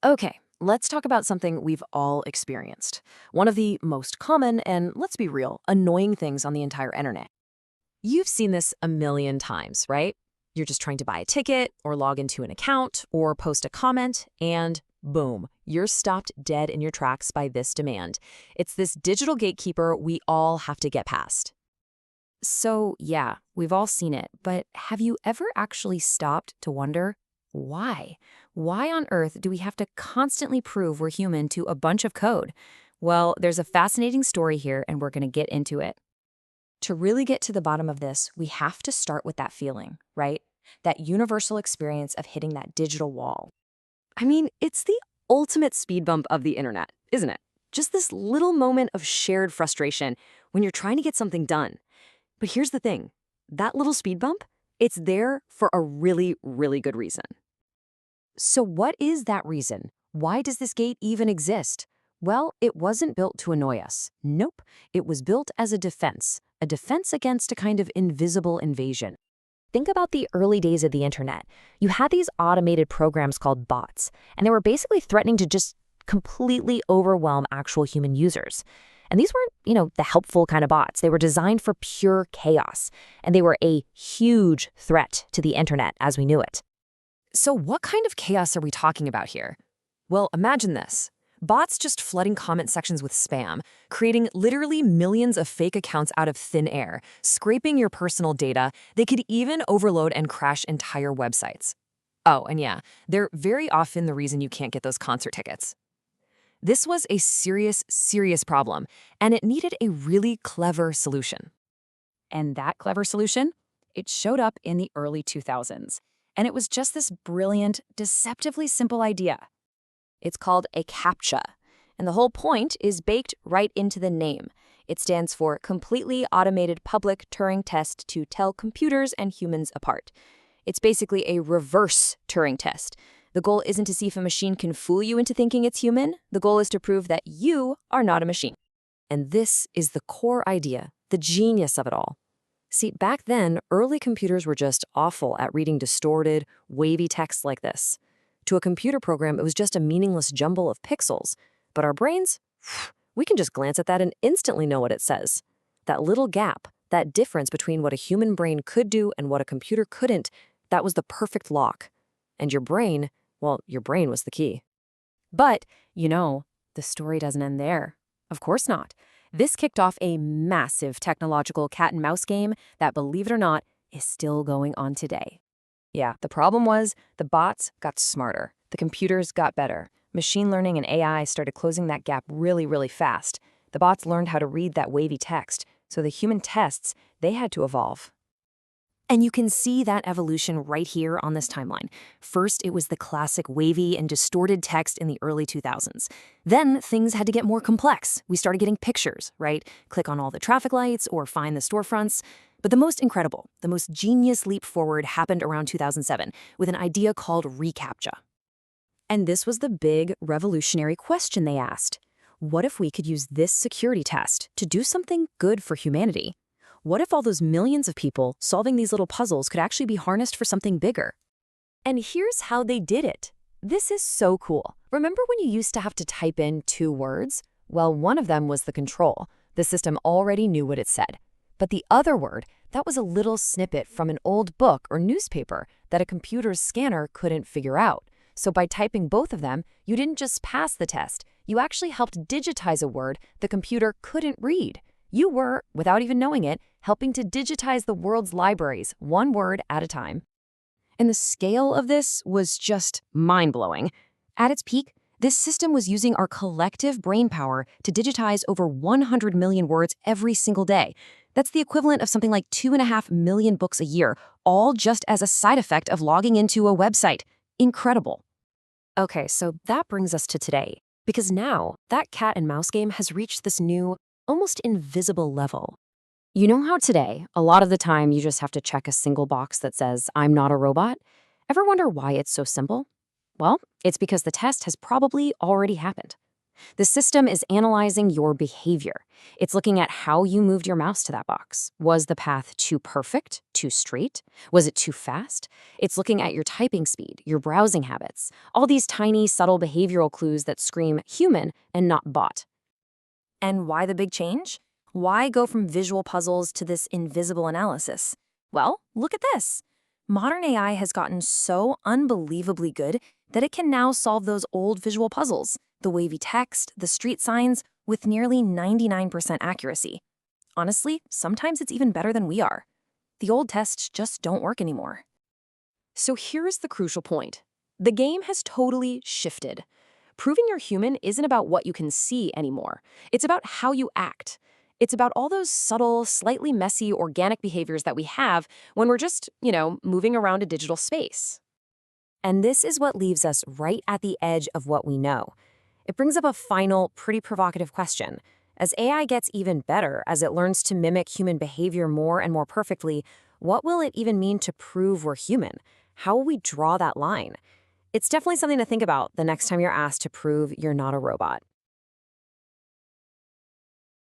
Okay, let's talk about something we've all experienced. One of the most common and, let's be real, annoying things on the entire internet. You've seen this a million times, right? You're just trying to buy a ticket or log into an account or post a comment, and boom, you're stopped dead in your tracks by this demand. It's this digital gatekeeper we all have to get past. So, yeah, we've all seen it, but have you ever actually stopped to wonder why? Why on earth do we have to constantly prove we're human to a bunch of code? Well, there's a fascinating story here, and we're going to get into it. To really get to the bottom of this, we have to start with that feeling, right? That universal experience of hitting that digital wall. I mean, it's the ultimate speed bump of the internet, isn't it? Just this little moment of shared frustration when you're trying to get something done. But here's the thing, that little speed bump, it's there for a really, really good reason. So what is that reason? Why does this gate even exist? Well, it wasn't built to annoy us. Nope, it was built as a defense against a kind of invisible invasion. Think about the early days of the internet. You had these automated programs called bots, and they were basically threatening to just completely overwhelm actual human users. And these weren't, the helpful kind of bots. They were designed for pure chaos, and they were a huge threat to the internet as we knew it. So what kind of chaos are we talking about here? Well, imagine this. Bots just flooding comment sections with spam, creating literally millions of fake accounts out of thin air, scraping your personal data. They could even overload and crash entire websites. Oh, and yeah, they're very often the reason you can't get those concert tickets. This was a serious, serious problem, and it needed a really clever solution. And that clever solution? It showed up in the early 2000s. And it was just this brilliant, deceptively simple idea. It's called a CAPTCHA, and the whole point is baked right into the name. It stands for Completely Automated Public Turing Test to Tell Computers and Humans Apart. It's basically a reverse Turing test. The goal isn't to see if a machine can fool you into thinking it's human. The goal is to prove that you are not a machine. And this is the core idea, the genius of it all. See, back then, early computers were just awful at reading distorted, wavy text like this. To a computer program, it was just a meaningless jumble of pixels. But our brains, we can just glance at that and instantly know what it says. That little gap, that difference between what a human brain could do and what a computer couldn't, that was the perfect lock. And your brain, well, your brain was the key. But, the story doesn't end there. Of course not. This kicked off a massive technological cat and mouse game that, believe it or not, is still going on today. Yeah, the problem was the bots got smarter. The computers got better. Machine learning and AI started closing that gap really, really fast. The bots learned how to read that wavy text, so the human tests, they had to evolve. And you can see that evolution right here on this timeline. First, it was the classic wavy and distorted text in the early 2000s. Then things had to get more complex. We started getting pictures, right? Click on all the traffic lights or find the storefronts. But the most incredible, the most genius leap forward happened around 2007 with an idea called reCAPTCHA. And this was the big revolutionary question they asked. What if we could use this security test to do something good for humanity? What if all those millions of people solving these little puzzles could actually be harnessed for something bigger? And here's how they did it. This is so cool. Remember when you used to have to type in 2 words? Well, one of them was the control. The system already knew what it said. But the other word, that was a little snippet from an old book or newspaper that a computer's scanner couldn't figure out. So by typing both of them, you didn't just pass the test. You actually helped digitize a word the computer couldn't read. You were, without even knowing it, helping to digitize the world's libraries, one word at a time. And the scale of this was just mind-blowing. At its peak, this system was using our collective brainpower to digitize over 100 million words every single day. That's the equivalent of something like 2.5 million books a year, all just as a side effect of logging into a website. Incredible. Okay, so that brings us to today, because now that cat and mouse game has reached this new, almost invisible level. You know how today, a lot of the time you just have to check a single box that says, "I'm not a robot"? Ever wonder why it's so simple? Well, it's because the test has probably already happened. The system is analyzing your behavior. It's looking at how you moved your mouse to that box. Was the path too perfect, too straight? Was it too fast? It's looking at your typing speed, your browsing habits, all these tiny, subtle behavioral clues that scream human and not bot. And why the big change? Why go from visual puzzles to this invisible analysis? Well, look at this. Modern AI has gotten so unbelievably good that it can now solve those old visual puzzles, the wavy text, the street signs, with nearly 99% accuracy. Honestly, sometimes it's even better than we are. The old tests just don't work anymore. So here's the crucial point. The game has totally shifted. Proving you're human isn't about what you can see anymore. It's about how you act. It's about all those subtle, slightly messy, organic behaviors that we have when we're just, moving around a digital space. And this is what leaves us right at the edge of what we know. It brings up a final, pretty provocative question. As AI gets even better, as it learns to mimic human behavior more and more perfectly, what will it even mean to prove we're human? How will we draw that line? It's definitely something to think about the next time you're asked to prove you're not a robot.